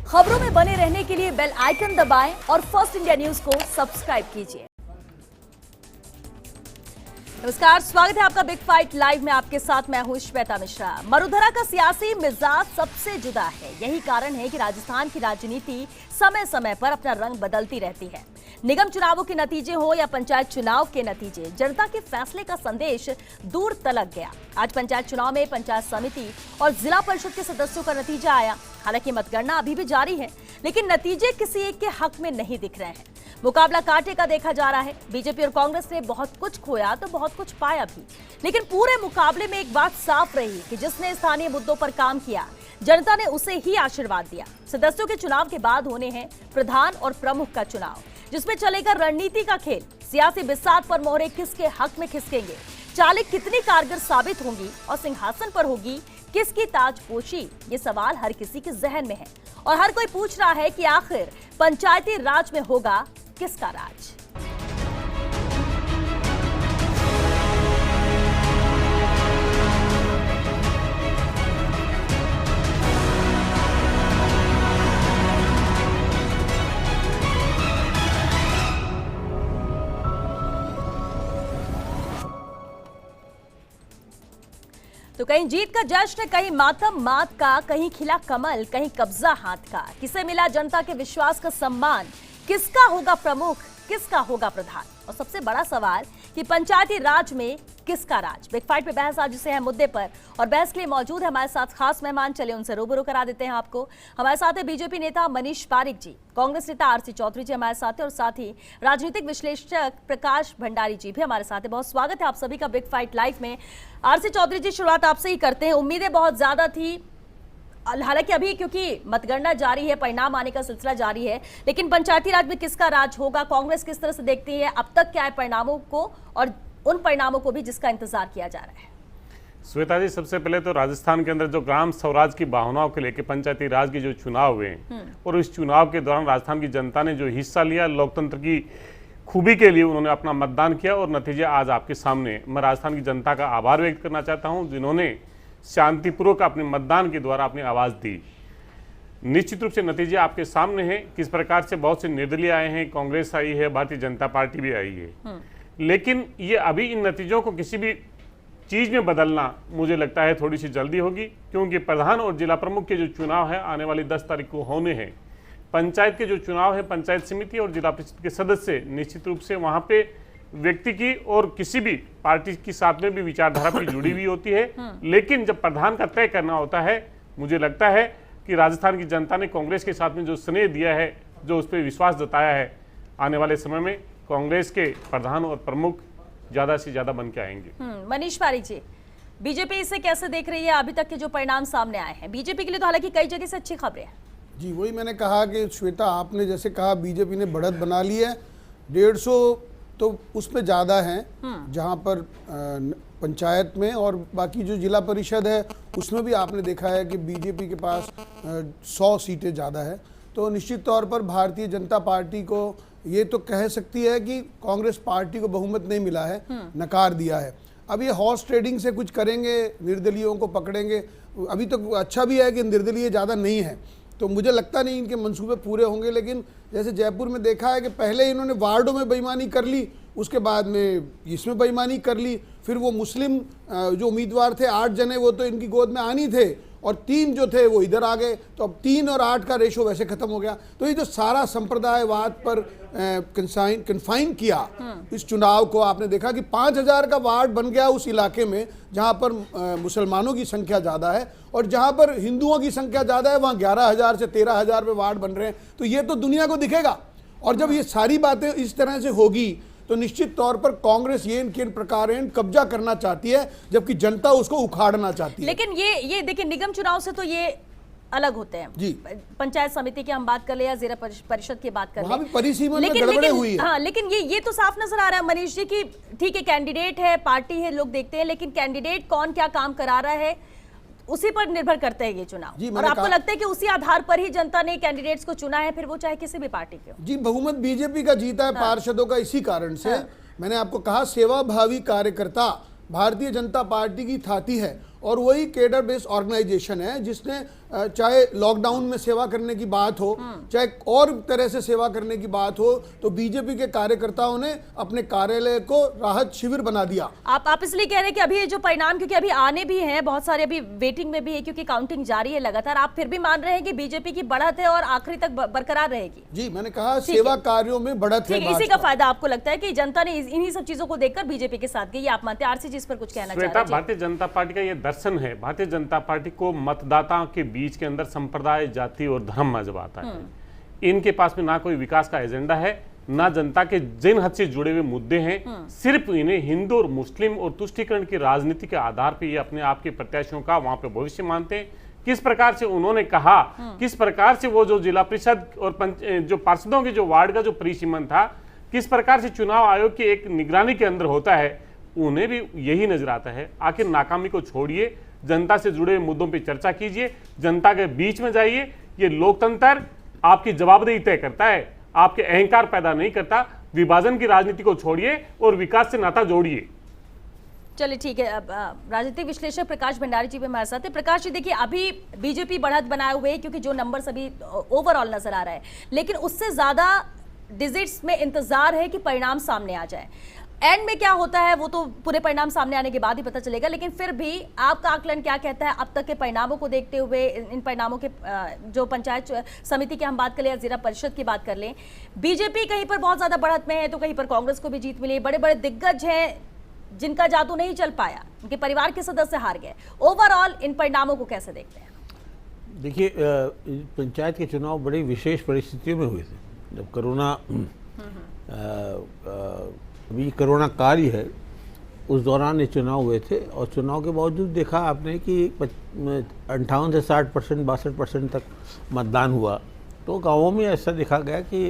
खबरों में बने रहने के लिए बेल आइकन दबाएं और फर्स्ट इंडिया न्यूज को सब्सक्राइब कीजिए। नमस्कार, स्वागत है आपका बिग फाइट लाइव में। आपके साथ मैं हूं श्वेता मिश्रा। मरुधरा का सियासी मिजाज सबसे जुदा है। यही कारण है कि राजस्थान की राजनीति समय समय पर अपना रंग बदलती रहती है। निगम चुनावों के नतीजे हो या पंचायत चुनाव के नतीजे, जनता के फैसले का संदेश दूर तलक गया। आज पंचायत चुनाव में पंचायत समिति और जिला परिषद के सदस्यों का नतीजा आया। हालांकि मतगणना अभी भी जारी है, लेकिन नतीजे किसी एक के हक में नहीं दिख रहे हैं। मुकाबला कांटे का देखा जा रहा है। बीजेपी और कांग्रेस ने बहुत कुछ खोया तो बहुत कुछ पाया भी, लेकिन पूरे मुकाबले में एक बात साफ रही कि जिसने स्थानीय मुद्दों पर काम किया, जनता ने उसे ही आशीर्वाद दिया। सदस्यों के चुनाव के बाद होने हैं प्रधान और प्रमुख का चुनाव, जिसमें चलेगा रणनीति का खेल। सियासी बिसात पर मोहरे किसके हक में खिसकेंगे, चालें कितनी कारगर साबित होंगी और सिंहासन पर होगी किसकी ताजपोशी, ये सवाल हर किसी के जहन में है। और हर कोई पूछ रहा है कि आखिर पंचायती राज में होगा किसका राज। तो कहीं जीत का जश्न, कहीं मातम मात का, कहीं खिला कमल, कहीं कब्जा हाथ का। किसे मिला जनता के विश्वास का सम्मान, किसका होगा प्रमुख, किसका होगा प्रधान, और सबसे बड़ा सवाल कि पंचायती राज में किसका राज। बिग फाइट पे बहस आज जिसे है मुद्दे पर, और बहस के लिए मौजूद है हमारे साथ खास मेहमान। चले उनसे रूबरू करा देते हैं आपको। हमारे साथ है बीजेपी नेता मनीष पारिक जी, कांग्रेस नेता आरसी चौधरी जी हमारे साथ है, और साथ ही राजनीतिक विश्लेषक प्रकाश भंडारी जी भी हमारे साथ है। बहुत स्वागत है आप सभी का बिग फाइट लाइव में। आरसी चौधरी जी, शुरुआत आपसे ही करते हैं। उम्मीदें बहुत ज्यादा थी, हालांकि अभी क्योंकि मतगणना जारी है, परिणाम आने का सिलसिला जारी है, लेकिन पंचायती राज में किसका राज होगा, कांग्रेस किस तरह से देखती है अब तक क्या है परिणामों को, और उन परिणामों को भी जिसका इंतजार किया जा रहा है। श्वेता जी, सबसे पहले तो राजस्थान के अंदर जो ग्राम स्वराज की भावनाओं को लेकर पंचायती राज के जो चुनाव हुए और इस चुनाव के दौरान राजस्थान की जनता ने जो हिस्सा लिया, लोकतंत्र की खूबी के लिए उन्होंने अपना मतदान किया और नतीजे आज आपके सामने। मैं राजस्थान की जनता का आभार व्यक्त करना चाहता हूं, जिन्होंने शांतिपूर्वक अपने मतदान के द्वारा अपनी आवाज दी। निश्चित रूप से नतीजे आपके सामने हैं, किस प्रकार से बहुत से निर्दलीय आए हैं, कांग्रेस आई है, भारतीय जनता पार्टी भी आई है, लेकिन ये अभी इन नतीजों को किसी भी चीज में बदलना मुझे लगता है थोड़ी सी जल्दी होगी, क्योंकि प्रधान और जिला प्रमुख के जो चुनाव है आने वाली 10 तारीख को होने हैं। पंचायत के जो चुनाव है, पंचायत समिति और जिला परिषद के सदस्य, निश्चित रूप से वहां पे व्यक्ति की और किसी भी पार्टी के साथ में भी विचारधारा भी जुड़ी हुई होती है, लेकिन जब प्रधान का तय करना होता है, मुझे लगता है कि राजस्थान की जनता ने कांग्रेस के साथ में जो स्नेह दिया है, जो उस पर विश्वास जताया है, आने वाले समय में कांग्रेस के प्रधान और प्रमुख ज्यादा से ज्यादा बन के आएंगे। मनीष पारिक जी, बीजेपी इसे कैसे देख रही है? अभी तक के जो परिणाम सामने आए हैं बीजेपी के लिए, तो हालांकि कई जगह से अच्छी खबरें हैं। जी, वही मैंने कहा कि श्वेता, आपने जैसे कहा बीजेपी ने बढ़त बना ली है, 150 तो उसमें ज़्यादा हैं, जहाँ पर पंचायत में और बाकी जो जिला परिषद है उसमें भी आपने देखा है कि बीजेपी के पास 100 सीटें ज़्यादा है। तो निश्चित तौर पर भारतीय जनता पार्टी को ये तो कह सकती है कि कांग्रेस पार्टी को बहुमत नहीं मिला है, नकार दिया है। अब ये हॉर्स ट्रेडिंग से कुछ करेंगे, निर्दलीयों को पकड़ेंगे। अभी तो अच्छा भी है कि निर्दलीय ज़्यादा नहीं है, तो मुझे लगता नहीं इनके मंसूबे पूरे होंगे। लेकिन जैसे जयपुर में देखा है कि पहले इन्होंने वार्डों में बेईमानी कर ली, उसके बाद में इसमें बेईमानी कर ली, फिर वो मुस्लिम जो उम्मीदवार थे 8 जने, वो तो इनकी गोद में आनी थे, और 3 जो थे वो इधर आ गए, तो अब 3 और 8 का रेशो वैसे खत्म हो गया। तो ये जो सारा संप्रदायवाद पर कन्फाइन किया इस चुनाव को, आपने देखा कि 5000 का वार्ड बन गया उस इलाके में जहां पर मुसलमानों की संख्या ज़्यादा है, और जहां पर हिंदुओं की संख्या ज़्यादा है वहां 11000 से 13000 पे वार्ड बन रहे हैं। तो ये तो दुनिया को दिखेगा, और जब ये सारी बातें इस तरह से होगी तो निश्चित तौर पर कांग्रेस ये किन प्रकार कब्जा करना चाहती है, जबकि जनता उसको उखाड़ना चाहती है। लेकिन ये देखिए, निगम चुनाव से तो ये अलग होते हैं जी। पंचायत समिति की हम बात कर ले या जिला परिषद की बात कर ले, वहां भी परिसीमन में गड़बड़े हुई है। हाँ, लेकिन ये तो साफ नजर आ रहा है मनीष जी की, ठीक है कैंडिडेट है, पार्टी है, लोग देखते हैं, लेकिन कैंडिडेट कौन क्या काम करा रहा है उसी पर निर्भर करते हैं ये चुनाव। और आपको लगता है कि उसी आधार पर ही जनता ने कैंडिडेट्स को चुना है, फिर वो चाहे किसी भी पार्टी के हो? जी, बहुमत बीजेपी का जीता है पार्षदों का इसी कारण से। मैंने आपको कहा सेवाभावी कार्यकर्ता भारतीय जनता पार्टी की थाती है, और वही केडर बेस्ड ऑर्गेनाइजेशन है जिसने चाहे लॉकडाउन में सेवा करने की बात हो, चाहे और तरह से सेवा करने की बात हो, तो बीजेपी के कार्यकर्ताओं ने अपने कार्यालय को राहत शिविर बना दिया। आप इसलिए कह रहे हैं कि अभी ये जो परिणाम, क्योंकि अभी आने भी हैं, बहुत सारे अभी वेटिंग में भी है, क्योंकि काउंटिंग जारी है लगातार, आप फिर भी मान रहे हैं कि बीजेपी की बढ़त है और आखिरी तक बरकरार रहेगी? जी, मैंने कहा सेवा कार्यों में बढ़त है। इसी का फायदा आपको लगता है कि जनता ने इन्हीं सब चीजों को देखकर बीजेपी के साथ गई, आप मानते हैं? आरसी जी इस पर कुछ कहना चाह रहे हैं? भारतीय जनता पार्टी का ये दर्शन है। भारतीय जनता पार्टी को मतदाताओं के बीच के अंदर संप्रदाय, जाति और धर्म नजर आता है। इनके पास में ना कोई विकास का एजेंडा है, ना जनता के जिन हद से जुड़े हुए मुद्दे हैं। सिर्फ इन्हें हिंदू और मुस्लिम और तुष्टीकरण की राजनीति के आधार पर ये अपने आप के प्रत्याशियों का वहां पे भविष्य मानते हैं। किस प्रकार से उन्होंने कहा, किस प्रकार से वो जो जिला परिषद और जो पार्षदों के जो वार्ड का जो परिसीमन था, किस प्रकार से चुनाव आयोग की एक निगरानी के अंदर होता है, उन्हें भी यही नजर आता है। आखिर नाकामी को छोड़िए, जनता से जुड़े मुद्दों पर चर्चा कीजिए, जनता के बीच में जाइए। ये लोकतंत्र आपकी जवाबदेही तय करता है, आपके अहंकार पैदा नहीं करता। विभाजन की राजनीति को छोड़िए और विकास से नाता जोड़िए। चलिए ठीक है। अब राजनीतिक विश्लेषक प्रकाश भंडारी जी भी हमारे साथ है। प्रकाश जी, देखिए अभी बीजेपी बढ़त बनाए हुए है क्योंकि जो नंबर्स अभी ओवरऑल नजर आ रहा है, लेकिन उससे ज्यादा डिजिट्स में इंतजार है कि परिणाम सामने आ जाए। एंड में क्या होता है वो तो पूरे परिणाम सामने आने के बाद ही पता चलेगा, लेकिन फिर भी आपका आकलन क्या कहता है अब तक के परिणामों को देखते हुए? इन परिणामों के जो पंचायत समिति की हम बात कर लें या जिला परिषद की बात कर लें, बीजेपी कहीं पर बहुत ज्यादा बढ़त में है तो कहीं पर कांग्रेस को भी जीत मिली। बड़े बड़े दिग्गज हैं जिनका जादू नहीं चल पाया, उनके परिवार के सदस्य हार गए। ओवरऑल इन परिणामों को कैसे देखते हैं? देखिए, पंचायत के चुनाव बड़ी विशेष परिस्थितियों में हुए थे। जब कोरोना अभी कोरोना काल ही है, उस दौरान ये चुनाव हुए थे और चुनाव के बावजूद देखा आपने कि 58 से 60%, 62% तक मतदान हुआ। तो गाँवों में ऐसा देखा गया कि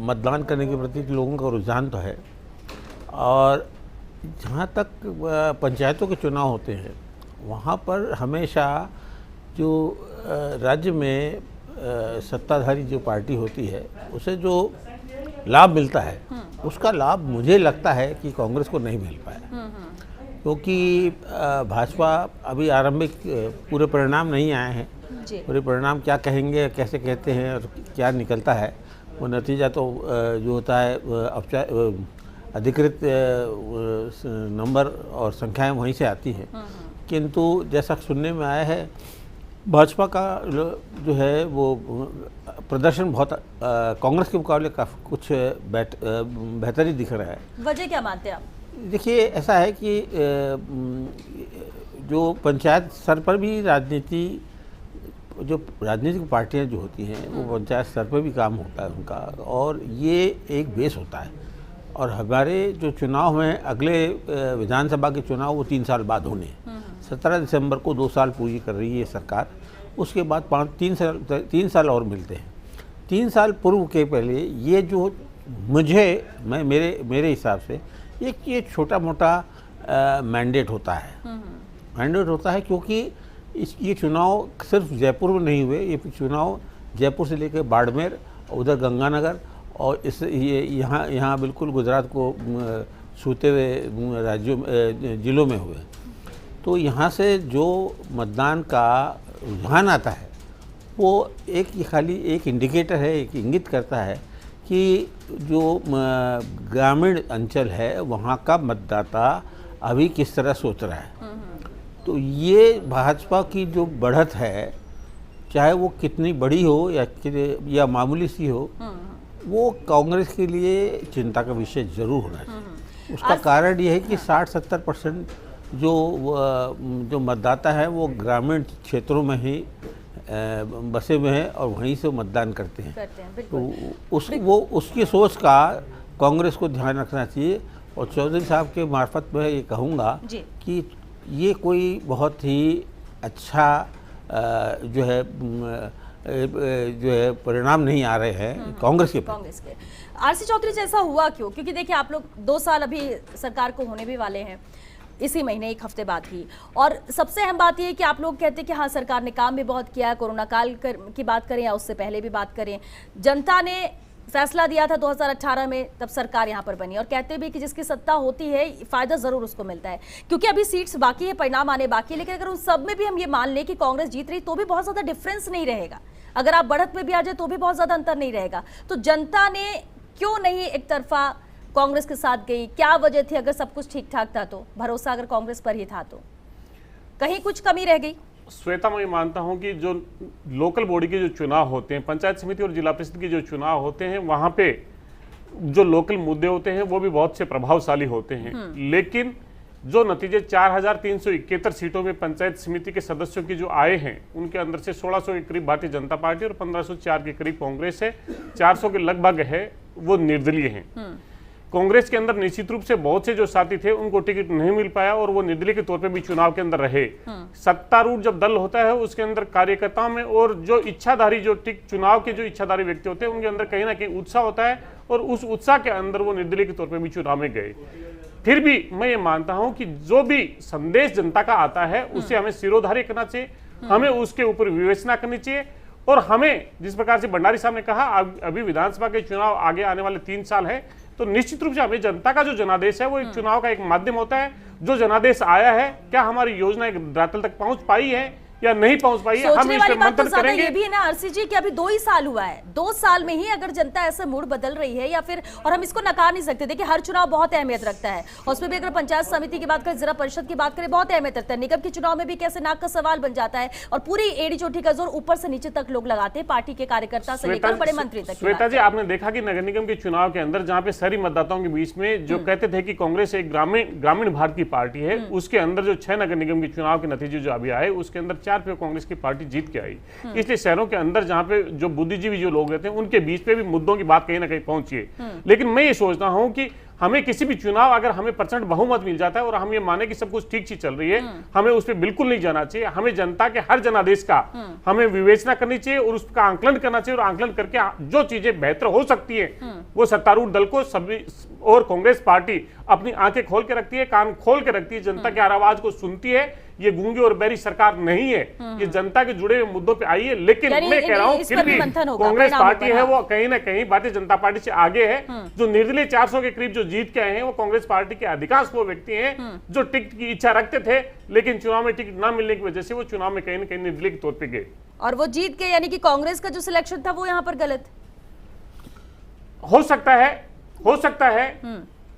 मतदान करने के प्रति लोगों का रुझान तो है। और जहाँ तक पंचायतों के चुनाव होते हैं, वहाँ पर हमेशा जो राज्य में सत्ताधारी जो पार्टी होती है उसे जो लाभ मिलता है, उसका लाभ मुझे लगता है कि कांग्रेस को नहीं मिल पाया। क्योंकि भाजपा अभी आरंभिक पूरे परिणाम नहीं आए हैं। पूरे परिणाम क्या कहेंगे, कैसे कहते हैं और क्या निकलता है, वो नतीजा तो जो होता है अधिकृत नंबर और संख्याएं वहीं से आती हैं। किंतु जैसा सुनने में आया है, भाजपा का जो है वो प्रदर्शन बहुत कांग्रेस के मुकाबले काफ़ी कुछ बेहतर ही दिख रहा है। वजह क्या मानते हैं आप? देखिए, ऐसा है कि जो पंचायत स्तर पर भी जो राजनीतिक पार्टियां जो होती हैं वो पंचायत स्तर पर भी काम होता है उनका, और ये एक बेस होता है। और हमारे जो चुनाव हैं, अगले विधानसभा के चुनाव वो 3 साल बाद होने हैं। 17 दिसंबर को 2 साल पूरी कर रही है सरकार, उसके बाद 3 साल और मिलते हैं। 3 साल पूर्व के पहले ये जो मेरे हिसाब से ये छोटा मोटा मैंडेट होता है। मैंडेट होता है क्योंकि ये चुनाव सिर्फ जयपुर में नहीं हुए, ये चुनाव जयपुर से लेकर बाड़मेर, उधर गंगानगर और यहाँ बिल्कुल गुजरात को छूते हुए जिलों में हुए। तो यहाँ से जो मतदान का रुझान आता है वो खाली एक इंडिकेटर है, एक इंगित करता है कि जो ग्रामीण अंचल है वहाँ का मतदाता अभी किस तरह सोच रहा है। तो ये भाजपा की जो बढ़त है, चाहे वो कितनी बड़ी हो या मामूली सी हो, वो कांग्रेस के लिए चिंता का विषय जरूर होना चाहिए। उसका कारण ये है कि 60-70% जो मतदाता है वो ग्रामीण क्षेत्रों में ही बसे हुए हैं और वहीं से मतदान करते हैं। तो उसकी सोच का कांग्रेस को ध्यान रखना चाहिए। और चौधरी साहब के मार्फत मैं ये कहूँगा कि ये कोई बहुत ही अच्छा जो है परिणाम नहीं आ रहे हैं कांग्रेस के। आरसी चौधरी जैसा हुआ क्यों? क्योंकि देखिए आप लोग 2 साल अभी सरकार को होने भी वाले हैं, इसी महीने 1 हफ्ते बाद ही। और सबसे अहम बात यह है कि आप लोग कहते हैं कि हाँ सरकार ने काम भी बहुत किया है। कोरोना काल की बात करें या उससे पहले भी बात करें, जनता ने फैसला दिया था 2018 में, तब सरकार यहाँ पर बनी, और कहते भी कि जिसकी सत्ता होती है फायदा जरूर उसको मिलता है, क्योंकि अभी सीट्स बाकी है, परिणाम आने बाकी है। लेकिन अगर उन सब में भी हम ये मान लें कि कांग्रेस जीत रही तो भी बहुत ज्यादा डिफरेंस नहीं रहेगा, अगर आप बढ़त में भी आ जाए तो भी बहुत ज्यादा अंतर नहीं रहेगा। तो जनता ने क्यों नहीं एक तरफा कांग्रेस के साथ गई? क्या वजह थी? अगर सब कुछ ठीक ठाक था तो भरोसा अगर कांग्रेस पर ही था तो कहीं कुछ कमी रह गई? श्वेता, मैं मानता हूं कि जो लोकल बॉडी के जो चुनाव होते हैं, पंचायत समिति और जिला परिषद के जो चुनाव होते हैं, वहां पे जो लोकल मुद्दे होते हैं वो भी बहुत से प्रभावशाली होते हैं। लेकिन जो नतीजे 4371 सीटों में पंचायत समिति के सदस्यों की जो आए हैं, उनके अंदर से 1600 के करीब भारतीय जनता पार्टी और 1504 के करीब कांग्रेस है, 400 के लगभग है वो निर्दलीय हैं। कांग्रेस के अंदर निश्चित रूप से बहुत से जो साथी थे उनको टिकट नहीं मिल पाया और वो निर्दलीय के तौर पे भी चुनाव के अंदर रहे। सत्तारूढ़ जब दल होता है उसके अंदर कार्यकर्ताओं में और जो इच्छाधारी जो चुनाव के जो इच्छाधारी व्यक्ति होते हैं उनके अंदर कहीं ना कहीं उत्साह होता है और उस उत्साह के अंदर वो निर्दलीय के तौर पे भी चुनाव में गए। फिर भी मैं ये मानता हूं कि जो भी संदेश जनता का आता है उसे हमें सिरोधार्य करना चाहिए, हमें उसके ऊपर विवेचना करनी चाहिए। और हमें जिस प्रकार से भंडारी साहब ने कहा अभी विधानसभा के चुनाव आगे आने वाले 3 साल है, तो निश्चित रूप से हमें जनता का जो जनादेश है वो एक चुनाव का एक माध्यम होता है। जो जनादेश आया है, क्या हमारी योजना धरातल तक पहुंच पाई है या नहीं पहुंच पाई है, हम इस पर मंथन करेंगे। ये भी है ना आरसी जी कि अभी 2 ही साल हुआ है, 2 साल में ही अगर जनता ऐसे मूड बदल रही है या फिर, और हम इसको नकार नहीं सकते। देखिए हर चुनाव बहुत अहमियत रखता है, और उसमें भी अगर पंचायत समिति की बात करें, जिला परिषद की बात करें, बहुत अहमियत रखता है। निगम के चुनाव में भी कैसे नाक का सवाल बन जाता है और पूरी एड़ी चोटी का जोर ऊपर से नीचे तक लोग लगाते हैं, पार्टी के कार्यकर्ता से लेकर बड़े मंत्री तक। श्वेता जी, आपने देखा कि नगर निगम के चुनाव के अंदर जहां पे शहरी मतदाताओं के बीच में जो कहते थे कि कांग्रेस एक ग्रामीण भारत की पार्टी है, उसके अंदर जो 6 नगर निगम के चुनाव के नतीजे जो अभी आए उसके अंदर 4 पे कांग्रेस की पार्टी जीत के आई। इसलिए शहरों के अंदर जहां पे जो बुद्धिजीवी जो लोग रहते हैं उनके बीच पे भी मुद्दों की बात कहीं ना कहीं पहुंची है। लेकिन मैं ये सोचता हूं कि हमें किसी भी चुनाव अगर हमें प्रचंड बहुमत मिल जाता है और हम ये माने कि सब कुछ ठीक चीज चल रही है, हमें उस पर बिल्कुल नहीं जाना चाहिए। हमें जनता के हर जनादेश का हमें विवेचना करनी चाहिए और उसका आंकलन करना चाहिए, और आंकलन करके जो चीजें बेहतर हो सकती है वो सत्तारूढ़ दल को सभी और कांग्रेस पार्टी अपनी आंखें खोल के रखती है, कान खोल के रखती है, जनता की हर आवाज को सुनती है। ये गूंगी और बहरी सरकार नहीं है, ये जनता के जुड़े हुए मुद्दों पे आई है। लेकिन मैं कह रहा हूं फिर भी कांग्रेस पार्टी है वो कहीं ना कहीं भारतीय जनता पार्टी से आगे है। जो निर्दलीय 400 के करीब जो जीत के आए हैं वो कांग्रेस पार्टी के अधिकांश वो व्यक्ति हैं जो टिकट की इच्छा रखते थे, लेकिन चुनाव में टिकट न मिलने की वजह से वो चुनाव में कहीं ना कहीं निर्दलीय के तौर पर गए और वो जीत गए। यानी कि कांग्रेस का जो सिलेक्शन था वो यहाँ पर गलत हो सकता है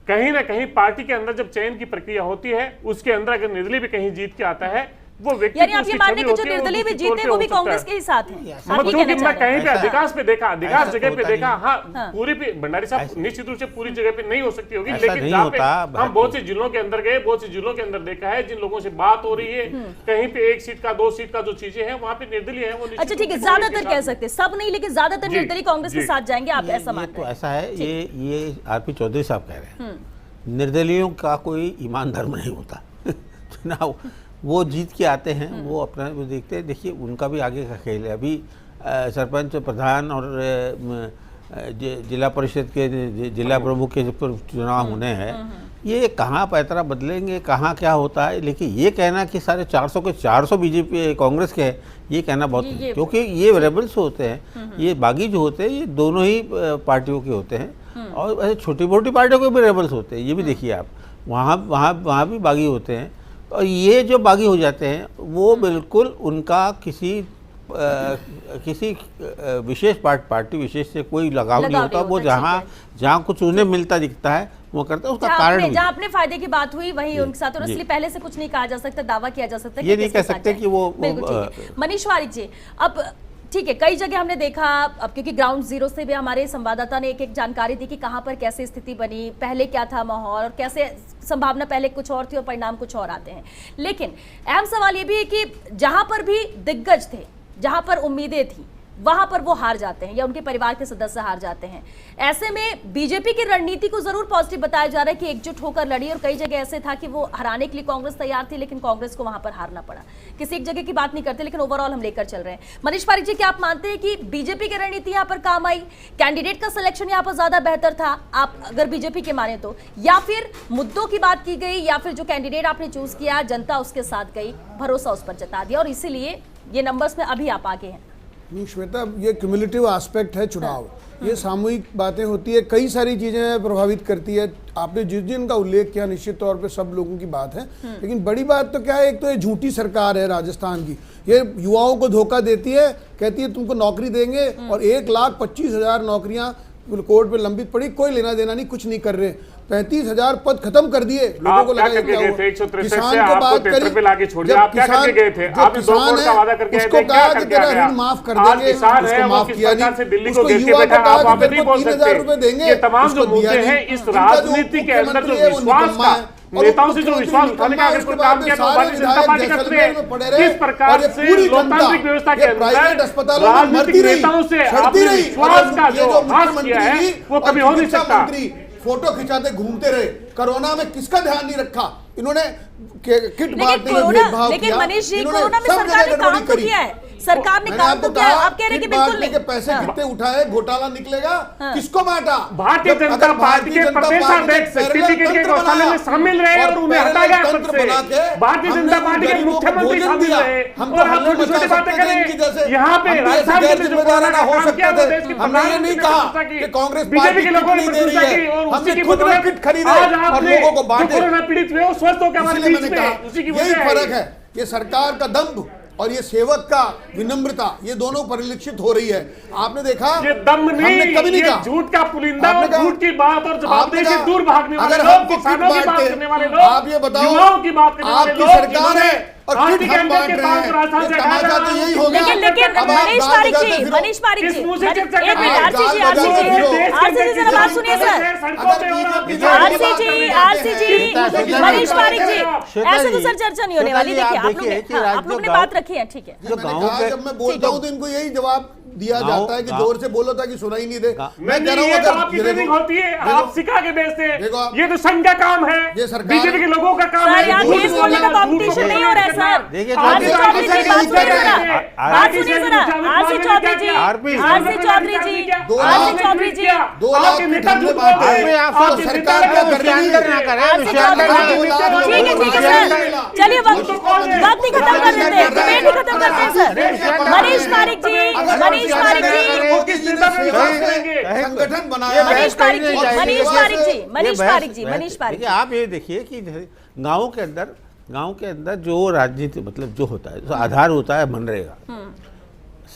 कहीं ना कहीं पार्टी के अंदर जब चयन की प्रक्रिया होती है उसके अंदर अगर निर्दलीय भी कहीं जीत के आता है वो व्यक्ति, यानी आप ये मान लें कि जो निर्दलीय भी जीते वो भी कांग्रेस के ही साथ हैं। क्योंकि मैं कहीं पे अधिकांश पे देखा, अधिकांश जगह पे देखा। हाँ, पूरी पे भंडारी साहब निश्चित रूप से पूरी जगह पे नहीं हो सकती होगी, लेकिन जहाँ पे हम बहुत से जिलों के अंदर गए, बहुत से जिलों के अंदर देखा है जिन लोगों से बात हो रही है, कहीं पे 1 सीट का 2 सीट का जो चीजें हैं वहाँ पे निर्दलीय है वो। अच्छा ठीक है, ज्यादातर कह सकते हैं, सब नहीं लेकिन ज्यादातर निर्दलीय कांग्रेस के साथ जाएंगे, आप ऐसा मानते हैं? तो ऐसा है, ये आरपी चौधरी साहब कह रहे हैं निर्दलीयों का कोई ईमान धर्म नहीं होता। चुनाव वो जीत के आते हैं, वो अपना वो देखते हैं। देखिए उनका भी आगे का खेल है। अभी सरपंच प्रधान और जिला परिषद के जिला प्रमुख के जो चुनाव होने हैं, ये कहाँ पैतरा बदलेंगे, कहाँ क्या होता है। लेकिन ये कहना कि सारे 400 के 400 बीजेपी कांग्रेस के हैं, ये कहना बहुत, क्योंकि ये रेबल्स होते हैं, ये बागी जो होते हैं ये दोनों ही पार्टियों के होते हैं, और ऐसे छोटी मोटी पार्टियों के भी रेबल्स होते हैं। ये भी देखिए आप, वहाँ भी बागी होते हैं। और ये जो बागी हो जाते हैं वो बिल्कुल उनका किसी विशेष पार्टी विशेष से कोई लगाव नहीं होता। वो जहाँ कुछ उन्हें मिलता दिखता है वो करता है। उसका कारण जहाँ अपने फायदे की बात हुई वही उनके साथ, और इसलिए पहले से कुछ नहीं कहा जा सकता, दावा किया जा सकता, ये नहीं कह सकते कि वो। मनीष वारिक जी, अब ठीक है, कई जगह हमने देखा, अब क्योंकि ग्राउंड जीरो से भी हमारे संवाददाता ने एक जानकारी दी कि कहां पर कैसे स्थिति बनी, पहले क्या था माहौल और कैसे संभावना पहले कुछ और थी और परिणाम कुछ और आते हैं। लेकिन अहम सवाल ये भी है कि जहां पर भी दिग्गज थे, जहां पर उम्मीदें थी, वहां पर वो हार जाते हैं या उनके परिवार के सदस्य हार जाते हैं। ऐसे में बीजेपी की रणनीति को जरूर पॉजिटिव बताया जा रहा है कि एकजुट होकर लड़ी, और कई जगह ऐसे था कि वो हराने के लिए कांग्रेस तैयार थी, लेकिन कांग्रेस को वहां पर हारना पड़ा। किसी एक जगह की बात नहीं करते, लेकिन ओवरऑल हम लेकर चल रहे हैं। मनीष वारिक जी, क्या आप मानते हैं कि बीजेपी की रणनीति यहाँ पर काम आई, कैंडिडेट का सिलेक्शन यहाँ पर ज्यादा बेहतर था, आप अगर बीजेपी के माने तो, या फिर मुद्दों की बात की गई, या फिर जो कैंडिडेट आपने चूज किया जनता उसके साथ गई, भरोसा उस पर जता दिया और इसीलिए ये नंबर्स में अभी आप आगे हैं? नहीं श्वेता, ये क्यूमुलेटिव एस्पेक्ट है चुनाव, ये सामूहिक बातें होती है, कई सारी चीजें प्रभावित करती है। आपने जिस दिन का उल्लेख किया निश्चित तौर पे सब लोगों की बात है, लेकिन बड़ी बात तो क्या है, एक तो ये झूठी सरकार है राजस्थान की, ये युवाओं को धोखा देती है, कहती है तुमको नौकरी देंगे और 1,25,000 नौकरियां कोर्ट पे लंबित पड़ी, कोई लेना देना नहीं, कुछ नहीं कर रहे। 35,000 पद खत्म कर दिए, लोगों को लगा क्या क्या हुआ? किसान को बात करी, जब किसान उसको कहा कि तेरा ऋण माफ कर देंगे, उसको माफ किया नहीं, उसको युवा को कहा कि तेरे को 3,000 रुपए देंगे, तमाम जो मुद्दे हैं इस राजनीति के अंदर जो विश्वास का नेताओं से जो विश्वास उठाने का अगर कोई काम किया तो भारतीय जनता पार्टी करती है। किस प्रकार से लोकतांत्रिक व्यवस्था के अंदर राजनीतिक नेताओं से आपने विश्वास का जो हास किया है वो कभी हो नहीं सकता। फोटो खिंचाते घूमते रहे, कोरोना में किसका ध्यान नहीं रखा इन्होंने, किट बांटने में भेदभाव किया। लेकिन मनीष जी, कोरोना में सरकार ने काम तो किया है, सरकार ने काम तो किया है, आप कह रहे हैं कि बिल्कुल नहीं। पैसे कितने उठाए, घोटाला निकलेगा, किसको बांटा? भारतीय जनता पार्टी के प्रदेशाध्यक्ष सर्टिफिकेट के घोटाले में शामिल रहे और उन्हें हटाया गया पद से। भारतीय जनता पार्टी के मुख्यमंत्री शामिल रहे और आप छोटी छोटी बातें करें। यहाँ पे राजस्थान में जो कोरोना हो सकता है, हमने ये नहीं कहा कि कांग्रेस बीजेपी के लोगों ने प्रशंसा की और उसी की बदौलत किट खरीदे आज और आपने लोगों को बांटे। कोरोना पीड़ित हुए और स्वस्थ होकर हमारे बीच में, उसी की यही वजह फर्क है। ये सरकार का दम्भ और ये सेवक का विनम्रता, ये दोनों परिलक्षित हो रही है। आपने देखा, ये दम नहीं, कभी नहीं ये कहा झूठ का पुलिंदा और झूठ की बात और जवाबदेही से दूर भागने वाले अगर लोग, किसानों की बात करने वाले लोग, आप ये बताओ, युवाओं की बात करने वाले आपकी लोग, सरकार है और किट हम बांट रहे हैं, ये तमाशा तो यही हो गया। लेकिन मनीष पारिक जी, मनीष पारिक जी, एक मिनट, आरसी जी, जरा बात सुनिए सर। आरसी जी, मनीष पारिक जी, ऐसे तो सर चर्चा नहीं होने वाली। देखिए आप लोग ने बात रखी है, ठीक है। जब मैं बोलता हूँ तो इनको यही जवाब दिया जाता है कि जोर से बोलो ताकि सुनाई नहीं दे। मैं कह रहा हूँ अगर आपकी ट्रेनिंग होती है, आप सिखा के भेजते हैं, ये तो संघ का काम है, बीजेपी के लोगों का काम है। सर यहाँ तेज बोलने का कंपटीशन नहीं हो रहा है सर। आरसी चौधरी जी बात सुनिए जरा, बात सुनिए जरा। आरसी चौधरी जी, आरसी चौधरी जी, आरसी चौधरी जी, 2 लाख सरकार क्या कर रही है? ठीक है सर, चलिए वक्त नहीं खत्म कर देते, डिबेट ही खत्म करते हैं सर। मनीष पारिक जी, मनीष पारिक जी, संगठन बनाया, मनीष पारिक जी, मनीष पारिक जी, मनीष पारिक जी, मनीष पारिक जी। आप ये देखिए कि गाँव के अंदर जो राजनीति मतलब जो होता है, जो आधार होता है मनरेगा,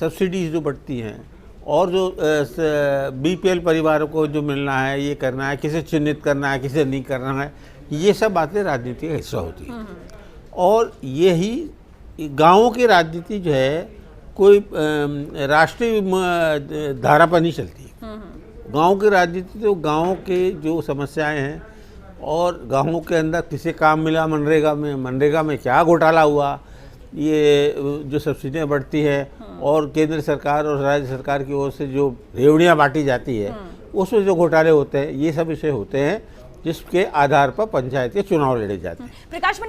सब्सिडीज जो बढ़ती हैं और जो बीपीएल परिवारों को जो मिलना है, ये करना है, किसे चिन्हित करना है, किसे नहीं करना है, ये सब बातें राजनीति का हिस्सा होती है। और यही गाँवों की राजनीति जो है कोई राष्ट्रीय धारा पर नहीं चलती। गांव की राजनीति तो गांव के जो समस्याएं हैं और गांवों के अंदर किसे काम मिला मनरेगा में क्या घोटाला हुआ, ये जो सब्सिडियां बढ़ती है और केंद्र सरकार और राज्य सरकार की ओर से जो रेवड़ियाँ बांटी जाती है उसमें जो घोटाले होते हैं, ये सब विषय होते हैं जिसके आधार पर पंचायत के चुनाव लड़े जाते हैं। प्रकाश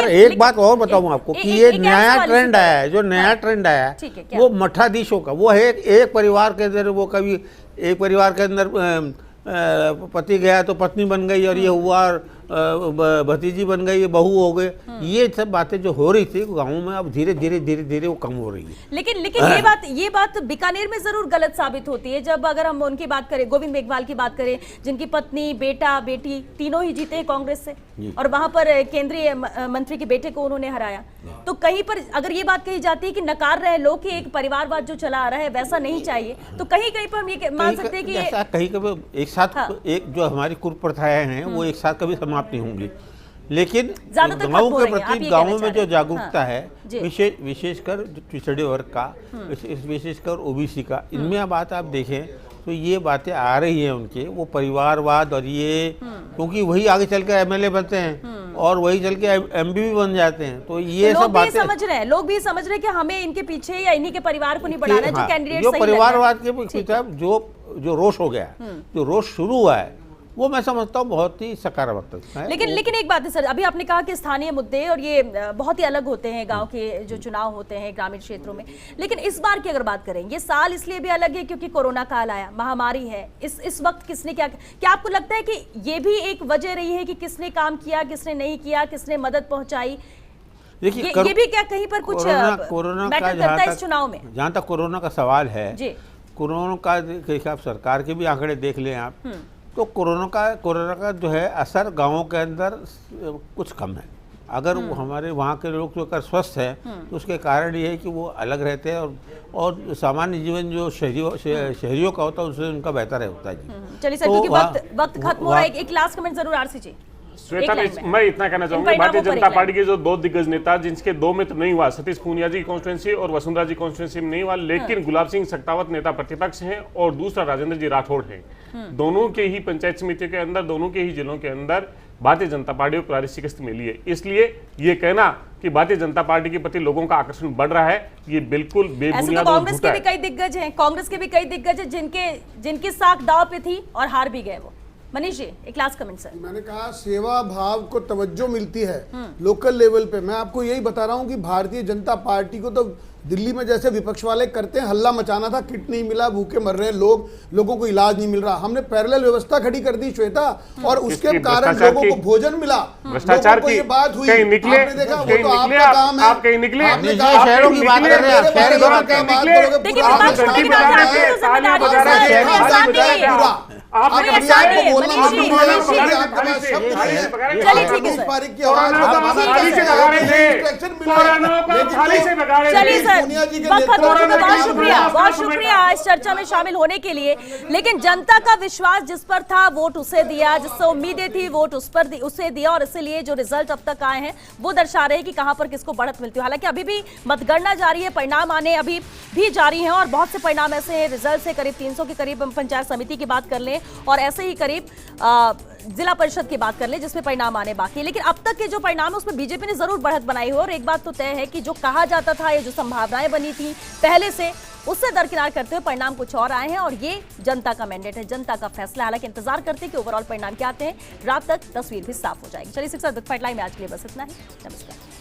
एक बात और बताऊं आपको कि ये नया ट्रेंड आया है, जो नया ट्रेंड आया है वो मठाधीशों का, वो है एक परिवार के अंदर, वो कभी एक परिवार के अंदर पति गया तो पत्नी बन गई और ये हुआ, भतीजी बन गई, बहू हो गए, ये सब बातें जो हो रही थी गाँव में अब धीरे धीरे वो कम हो रही है। लेकिन ये बात बीकानेर में जरूर गलत साबित होती है। जब अगर हम उनकी बात करें, गोविंद मेघवाल की बात करें, जिनकी पत्नी बेटा बेटी तीनों ही जीते हैं कांग्रेस से और वहां पर केंद्रीय मंत्री के बेटे को उन्होंने हराया, तो कहीं पर अगर ये बात कही जाती है कि नकार रहे लोग कि एक परिवारवाद जो चला आ रहा है वैसा नहीं चाहिए, तो कहीं पर हम ये मान सकते हैं कि कहीं कभी एक साथ एक जो हमारी कुप्रथाएं हैं वो एक साथ कभी समाप्त नहीं होंगी। लेकिन गाँव के प्रति गाँव में जो जागरूकता है, विशेषकर पिछड़े वर्ग का, विशेषकर ओबीसी का, इनमें बात आप देखें तो ये बातें आ रही हैं उनके, वो परिवारवाद और ये, क्योंकि वही आगे चल के एमएलए बनते हैं और वही चल के एमपी भी बन जाते हैं, तो ये सब बातें लोग भी समझ रहे हैं कि हमें इनके पीछे या इन्हीं के परिवार को नहीं बढ़ाना है, जो कैंडिडेट जो परिवारवाद के पीछे जो रोष हो गया, जो रोष शुरू हुआ है, वो मैं समझता हूँ बहुत ही सकारात्मक है। लेकिन एक बात है सर, अभी आपने कहा कि स्थानीय मुद्दे और ये बहुत ही अलग होते हैं गांव के जो चुनाव होते हैं ग्रामीण क्षेत्रों में, लेकिन इस बार की अगर बात करें, ये साल इसलिए भी अलग है क्योंकि कोरोना काल आया, महामारी है। इस वक्त किसने क्या आपको लगता है कि ये भी एक वजह रही है कि किसने काम किया, किसने नहीं किया, किसने मदद पहुंचाई? देखिए ये भी क्या कहीं पर कुछ कोरोना मैटर का करता है इस चुनाव में? जहाँ तक कोरोना का सवाल है, जी। कोरोना का के हिसाब सरकार के भी आंकड़े देख लें आप, तो कोरोना का जो है असर गांवों के अंदर कुछ कम है। अगर वो हमारे वहाँ के लोग जो अगर स्वस्थ हैं तो उसके कारण ये है कि वो अलग रहते हैं और सामान्य जीवन जो शहरियों का होता है उससे उनका बेहतर है होता है जी। चलिए सर, तो क्योंकि वहाँ- वक्त खत्म हो रहा है, एक लास्ट कमेंट जरूर आरसी जी। श्वेता, एक लाइन में। मैं इतना कहना चाहूंगा, इन भारतीय परिणामों पर जनता एक पार्टी के जो दो दिग्गज नेता जिनके दो में तो नहीं हुआ, सतीश पूनिया जी कॉन्स्टिट्यूंसी और वसुंधरा जी कॉन्स्टिट्यूंसी में नहीं हुआ, लेकिन गुलाब सिंह सत्तावत नेता प्रतिपक्ष हैं और दूसरा राजेंद्र जी राठौड़ हैं। दोनों के ही पंचायत समिति के अंदर, दोनों के ही जिलों के अंदर भारतीय जनता पार्टी को करारी शिकस्त मिली है। इसलिए ये कहना कि भारतीय जनता पार्टी के प्रति लोगों का आकर्षण बढ़ रहा है, ये बिल्कुल ऐसे तो बेबुनियाद और कांग्रेस झूठा के भी है। कई दिग्गज हैं, कांग्रेस के भी कई दिग्गज हैं जिनकी साख दांव पे थी और हार भी गए वो। मनीष जी, एक लास्ट कमेंट सर। मैंने कहा सेवा भाव को तवज्जो मिलती है लोकल लेवल पे। मैं आपको यही बता रहा हूं कि भारतीय जनता पार्टी को तो दिल्ली में जैसे विपक्ष वाले करते हैं, हल्ला मचाना था, किट नहीं मिला, भूखे मर रहे हैं लोग, लोगों को इलाज नहीं मिल रहा, हमने पैरेलल व्यवस्था खड़ी कर दी श्वेता, और उसके कारण लोगों को भोजन मिला, भ्रष्टाचार लोगों को की ये बात हुई, कहीं निकले, आपने देखा, वो कहीं तो निकले, आपका काम है, आप कहीं निकले, आपने निजी कहा, शहरों की बात कर रहे हैं, शहरी शहरों की बात निकले। करोगे, देखिए, पूरा विपक्ष आपने वाले की बजा बात रहे करते हैं, हैं, जिम्मेदारी बजा रहे हैं, है, आप आजादी बजा रहे हैं है। पूरा। आपने आप मनीष अपने आप जी, को बोलना मनीष जी, मत भूलिए, मनीष जी, आपके पास शब्द नहीं है। चलिए, ठीक है सर। पारिक की आवाज को दबाना थाली से भगा रहे थे, कोरोना को थाली से भगा रहे थे। चलिए सर, पूनिया जी के वक्त खत्म हो चुका, नेतृत्व बहुत में शुक्रिया, कोरोना बहुत का शुक्रिया इस चर्चा में शामिल होने के लिए। लेकिन जनता का विश्वास जिस पर था वोट उसे दिया, जिससे उम्मीदें थी वोट उसे दिया, और इसलिए जो रिजल्ट अब तक आए हैं वो दर्शा रहे हैं कि कहां पर किसको बढ़त मिलती है। हालांकि अभी भी मतगणना जारी है, परिणाम आने अभी भी जारी हैं और बहुत से परिणाम ऐसे हैं, रिजल्ट से करीब 300 के करीब हम पंचायत समिति की बात कर लें और ऐसे ही करीब जिला परिषद की बात कर ले जिसमें परिणाम आने बाकी है। लेकिन अब तक के जो परिणाम है उसमें बीजेपी ने जरूर बढ़त बनाई हो, और एक बात तो तय है कि जो कहा जाता था, ये जो संभावनाएं बनी थी पहले से, उससे दरकिनार करते हुए परिणाम कुछ और आए हैं और ये जनता का मैंडेट है, जनता का फैसला। हालांकि इंतजार करते हैं कि ओवरऑल परिणाम क्या आते हैं, रात तक तस्वीर भी साफ हो जाएगी। चलिए 6 बिग फाइट लाइव में आज के लिए बस इतना ही। नमस्कार।